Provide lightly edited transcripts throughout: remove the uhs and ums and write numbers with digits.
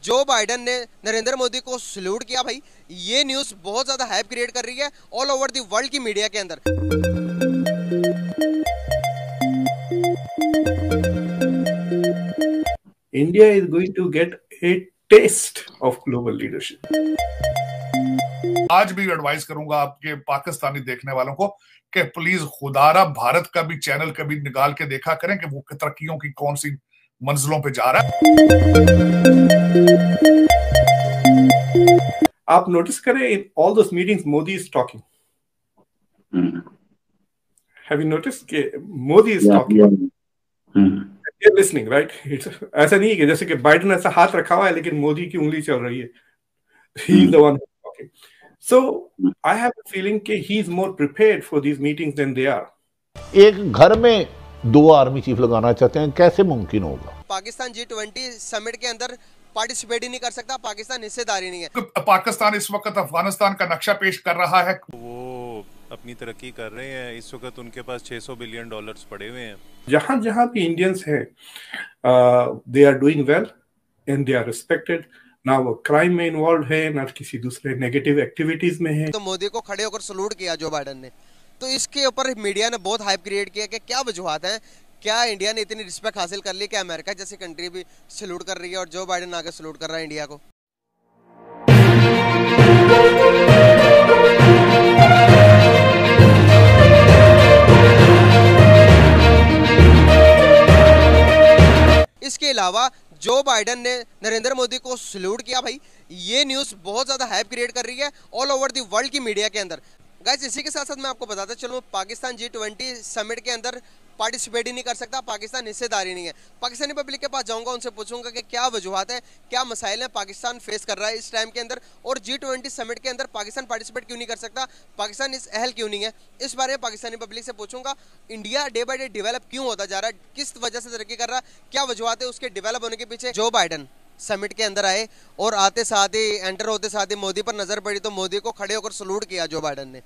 जो बाइडन ने नरेंद्र मोदी को सल्यूट किया भाई, ये न्यूज़ बहुत ज़्यादा हाइप क्रिएट कर रही है ऑल ओवर द वर्ल्ड की मीडिया के अंदर। India is going to get a taste of global leadership. आज भी एडवाइस करूंगा आपके पाकिस्तानी देखने वालों को कि प्लीज खुदारा भारत का भी चैनल कभी निकाल के देखा करें कि वो तरक्कियों की कौन सी मंजिलों पे जा रहा है। आप नोटिस करें in all those meetings Modi is talking. Have you noticed कि Modi is talking? You're listening, right? ऐसा नहीं है कि जैसे कि बाइडन ऐसा हाथ रखा हुआ है लेकिन मोदी की उंगली चल रही है. He is the one who's talking. So I have a feeling कि he is more prepared for these meetings than they are. एक घर में 2 आर्मी चीफ लगाना चाहते हैं, कैसे मुमकिन होगा? पाकिस्तान G20 समिट के अंदर पार्टिसिपेट ही नहीं कर सकता, पाकिस्तान हिस्सेदारी नहीं है। पाकिस्तान इस वक्त अफगानिस्तान का नक्शा पेश कर रहा है। वो अपनी तरक्की कर रहे हैं, इस वक्त उनके पास $600 बिलियन पड़े हुए हैं। जहां जहां भी इंडियंस हैं, they are doing well and they are respected. ना वो क्राइम में इन्वॉल्व है, ना किसी दूसरे नेगेटिव एक्टिविटीज में है। तो मोदी को खड़े होकर सल्यूट किया जो बाइडन ने, तो इसके ऊपर मीडिया ने बहुत हाइप क्रिएट किया कि क्या वजूहत है, क्या इंडिया ने इतनी रिस्पेक्ट हासिल कर ली कि अमेरिका जैसी कंट्री भी सल्यूट कर रही है और जो बाइडन आगे सल्यूट कर रहा है इंडिया को। इसके अलावा जो बाइडन ने नरेंद्र मोदी को सल्यूट किया भाई, ये न्यूज़ बहुत ज़्यादा हाइप क्रिएट कर रही है ऑल ओवर द वर्ल्ड की मीडिया के अंदर। गाइस, इसी के साथ साथ मैं आपको बताता चलूँ, पाकिस्तान G20 समिट के अंदर पार्टिसिपेट ही नहीं कर सकता, पाकिस्तान हिस्सेदारी नहीं है। पाकिस्तानी पब्लिक के पास जाऊंगा, उनसे पूछूंगा कि क्या वजूहत है, क्या मसाइल हैं पाकिस्तान फेस कर रहा है इस टाइम के अंदर, और G20 समिट के अंदर पाकिस्तान पार्टिसिपेट क्यों नहीं कर सकता, पाकिस्तान इस अहल क्यों नहीं है। इस बारे में पाकिस्तानी पब्लिक से पूछूंगा। India day by day develop क्यों होता जा रहा है, किस वजह से तरक्की कर रहा है, क्या वजूहत है उसके डेवलप होने के पीछे। जो बाइडन समिट के अंदर आए और आते साथ ही एंटर होते साथ ही मोदी पर नजर पड़ी, तो मोदी को खड़े होकर सल्यूट किया जो बाइडन ने।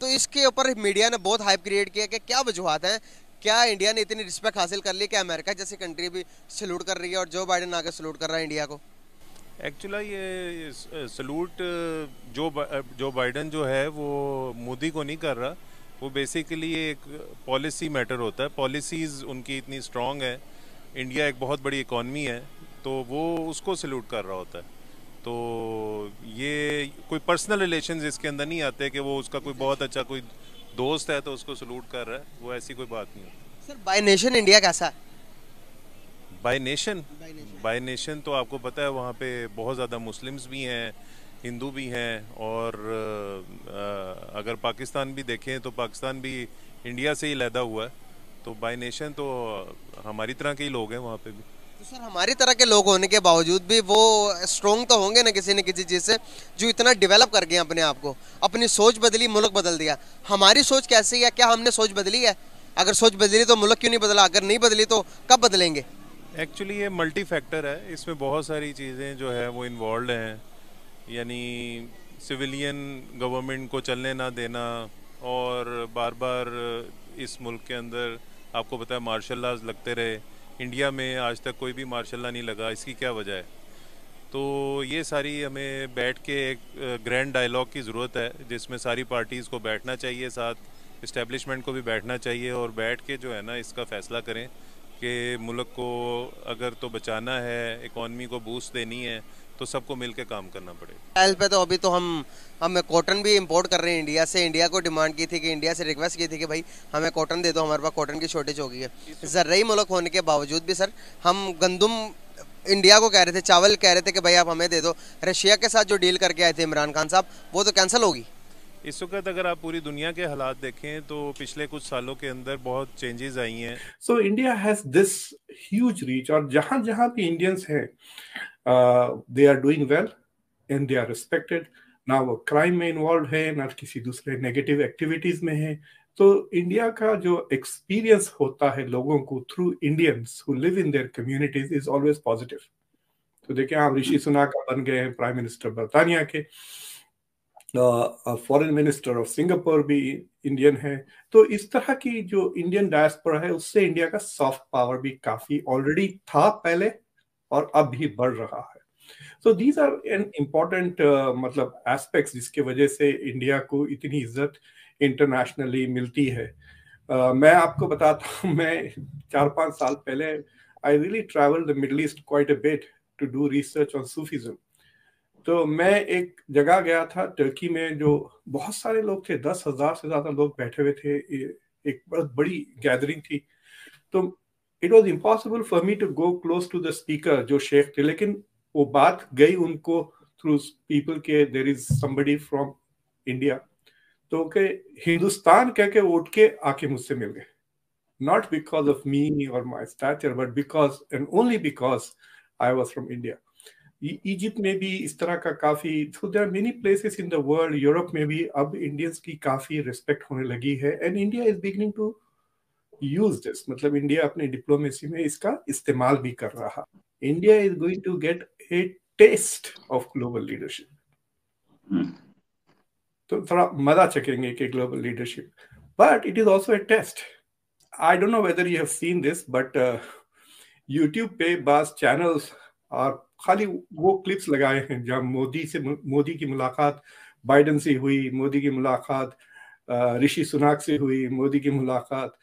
तो इसके ऊपर मीडिया ने बहुत हाइप क्रिएट किया कि क्या वजूहत है, क्या इंडिया ने इतनी रिस्पेक्ट हासिल कर ली कि अमेरिका जैसी कंट्री भी सल्यूट कर रही है और जो बाइडन आगे सल्यूट कर रहा है इंडिया को। एक्चुअली ये सल्यूट जो बाइडन जो है वो मोदी को नहीं कर रहा, वो बेसिकली एक पॉलिसी मैटर होता है। पॉलिसीज़ उनकी इतनी स्ट्रॉन्ग है, इंडिया एक बहुत बड़ी इकॉनमी है, तो वो उसको सल्यूट कर रहा होता है। तो ये कोई पर्सनल रिलेशंस इसके अंदर नहीं आते कि वो उसका कोई बहुत अच्छा कोई दोस्त है तो उसको सल्यूट कर रहा है, वो ऐसी कोई बात नहीं होती। सर, बाय नेशन इंडिया कैसा है? बाय नेशन तो आपको पता है वहाँ पे बहुत ज़्यादा मुस्लिम्स भी हैं, हिंदू भी हैं, और अगर पाकिस्तान भी देखें तो पाकिस्तान भी इंडिया से ही लैदा हुआ है। तो बाय नेशन तो हमारी तरह के ही लोग हैं वहाँ पे भी। तो सर, हमारी तरह के लोग होने के बावजूद भी वो स्ट्रॉन्ग तो होंगे ना किसी न किसी चीज़ से, जो इतना डेवलप कर गए अपने आप को, अपनी सोच बदली, मुल्क बदल दिया। हमारी सोच कैसी है, क्या हमने सोच बदली है? अगर सोच बदली तो मुल्क क्यों नहीं बदला, अगर नहीं बदली तो कब बदलेंगे? एक्चुअली ये मल्टी फैक्टर है, इसमें बहुत सारी चीज़ें जो है वो इन्वॉल्व हैं, यानी सिविलियन गवर्नमेंट को चलने ना देना, और बार बार इस मुल्क के अंदर आपको पता है मार्शल लॉज लगते रहे। इंडिया में आज तक कोई भी मार्शल लॉ नहीं लगा, इसकी क्या वजह है? तो ये सारी हमें बैठ के एक ग्रैंड डायलॉग की ज़रूरत है, जिसमें सारी पार्टीज़ को बैठना चाहिए, साथ इस्टेब्लिशमेंट को भी बैठना चाहिए, और बैठ के जो है ना इसका फ़ैसला करें कि मुल्क को अगर तो बचाना है, इकॉनमी को बूस्ट देनी है, तो सबको मिल के काम करना पड़ेगा। हेल्थ पे तो अभी तो हम कॉटन भी इंपोर्ट कर रहे हैं इंडिया से। इंडिया को डिमांड की थी कि, इंडिया से रिक्वेस्ट की थी कि भाई हमें कॉटन दे दो, हमारे पास कॉटन की शॉर्टेज हो गई है। ज़र्राई मुल्क होने के बावजूद भी सर हम गंदम इंडिया को कह रहे थे, चावल कह रहे थे कि भाई आप हमें दे दो। रशिया के साथ जो डील करके आए थे इमरान खान साहब, वो तो कैंसिल होगी। इस वक्त अगर आप पूरी दुनिया के हालात देखें तो पिछले कुछ सालों के अंदर बहुत चेंजेस आई हैं। So India has this huge reach, और जहां जहां भी इंडियंस हैं, they are doing well and they are respected. ना वो क्राइम में इन्वॉल्व है, ना किसी दूसरे नेगेटिव एक्टिविटीज में है। तो इंडिया का जो एक्सपीरियंस होता है लोगों को through Indians who live in their communities is always positive. तो देखिए, आप ऋषि सुनाक बन गए हैं प्राइम मिनिस्टर बर्तानिया के, फॉरेन मिनिस्टर ऑफ सिंगापुर भी इंडियन है। तो इस तरह की जो इंडियन डायस्पोरा है, उससे इंडिया का सॉफ्ट पावर भी काफी ऑलरेडी था पहले, और अब भी बढ़ रहा है। So these are an important मतलब एस्पेक्ट्स जिसके वजह से इंडिया को इतनी इज्जत इंटरनेशनली मिलती है। मैं आपको बताता हूँ, मैं 4-5 साल पहले I really travelled the Middle East quite a bit to do research on Sufism. तो मैं एक जगह गया था टर्की में, जो बहुत सारे लोग थे, 10,000 से ज्यादा लोग बैठे हुए थे, एक बहुत बड़ी गैदरिंग थी। तो it was impossible for me to go close to the speaker जो शेख थे, लेकिन वो बात गई उनको थ्रू पीपल के there is somebody from India. तो के हिंदुस्तान कह के उठ के आके मुझसे मिल गए, नॉट बिकॉज ऑफ मी और my stature, but because and only because I was from India. Egypt में भी इस तरह का काफी, so there are many places in the world, Europe में भी अब इंडियंस की काफी रिस्पेक्ट होने लगी है, and India is beginning to use this, मतलब इंडिया अपनी डिप्लोमेसी में इसका इस्तेमाल भी कर रहा। India is going to get a test of global leadership. तो थोड़ा मजा चखेंगे कि global leadership, but it is also a test. I don't know whether you have seen this, but YouTube पे बास चैनल्स और खाली वो क्लिप्स लगाए हैं जहाँ मोदी की मुलाकात बाइडेन से हुई, मोदी की मुलाकात ऋषि सुनाक से हुई, मोदी की मुलाकात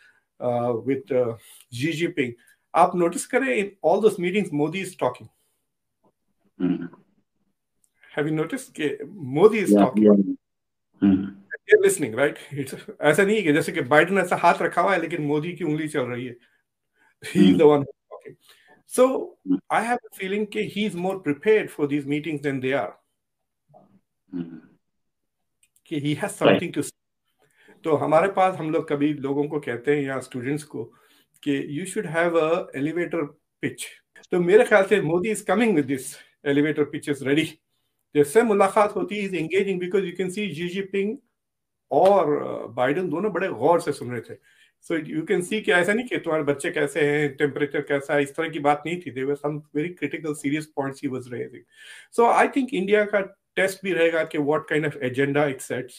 विद जी जिनपिंग। आप नोटिस करें, in all those meetings Modi is talking. Have you notice कि Modi is talking, listening, right? ऐसा नहीं है कि जैसे कि बाइडेन ऐसा हाथ रखा हुआ है लेकिन मोदी की उंगली चल रही है, he is the one talking. So I have a feeling कि he is more prepared for these meetings than they are. कि he has something to say. तो हमारे पास, हम लोग कभी लोगों को कहते हैं या स्टूडेंट्स को कि you should have a elevator pitch. तो मेरे ख्याल से Modi is coming with this elevator pitches ready. जैसे मुलाकात होती है is engaging because you can see Xi Jinping और बाइडेन दोनों बड़े गौर से सुन रहे थे। So you can see कि ऐसा नहीं कि तुम्हारे बच्चे कैसे हैं, टेम्परेचर कैसा है, इस तरह की बात नहीं थी। There were some very critical, serious points he was raising. So I think India का टेस्ट भी रहेगा कि what kind of agenda it sets.